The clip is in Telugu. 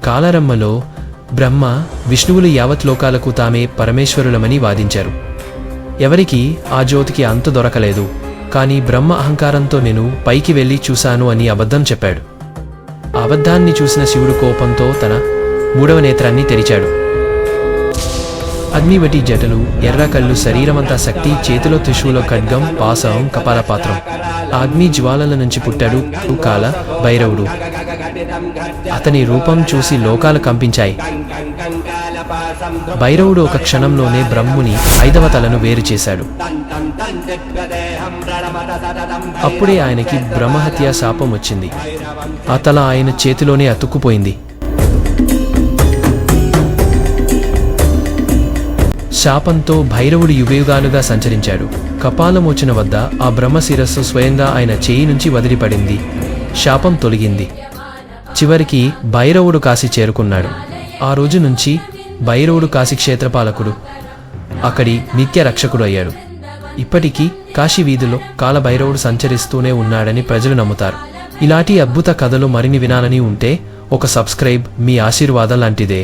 కాలరమ్మలో బ్రహ్మ విష్ణువులు యావత్ లోకాలకు తామే పరమేశ్వరులమని వాదించారు. ఎవరికీ ఆ జ్యోతికి అంతు దొరకలేదు. కానీ బ్రహ్మ అహంకారంతో నేను పైకి వెళ్ళి చూశాను అని అబద్ధం చెప్పాడు. ఆ అబద్ధాన్ని చూసిన శివుడు కోపంతో తన 3వ నేత్రాన్ని తెరిచాడు. అగ్నివటి జటలు, ఎర్ర కళ్ళు, శరీరమంతా శక్తి, చేతిలో త్రిశూల ఖడ్గం, పాశం, కపాలపాత్రం. ఆ అగ్ని జ్వాలల నుంచి పుట్టాడు కాల భైరవుడు. అతని రూపం చూసి లోకాలు కంపించాయి. భైరవుడు ఒక క్షణంలోనే బ్రహ్ముని 5వ తలను వేరు చేశాడు. అప్పుడే ఆయనకి బ్రహ్మహత్యా శాపం వచ్చింది. ఆ తల ఆయన చేతిలోనే అతుక్కుపోయింది. శాపంతో భైరవుడు యుగయుగాలుగా సంచరించాడు. కపాలమోచన వద్ద ఆ బ్రహ్మ శిరస్సు స్వయంగా ఆయన చేయి నుంచి వదిలిపడింది. శాపం తొలగింది. చివరికి భైరవుడు కాశీ చేరుకున్నాడు. ఆ రోజు నుంచి భైరవుడు కాశీ క్షేత్రపాలకుడు, అక్కడి నిత్య రక్షకుడు అయ్యాడు. ఇప్పటికీ కాశీ వీధిలో కాలభైరవుడు సంచరిస్తూనే ఉన్నాడని ప్రజలు నమ్ముతారు. ఇలాంటి అద్భుత కథలు మరిన్ని వినాలని ఉంటే ఒక సబ్స్క్రైబ్ మీ ఆశీర్వాదం లాంటిదే.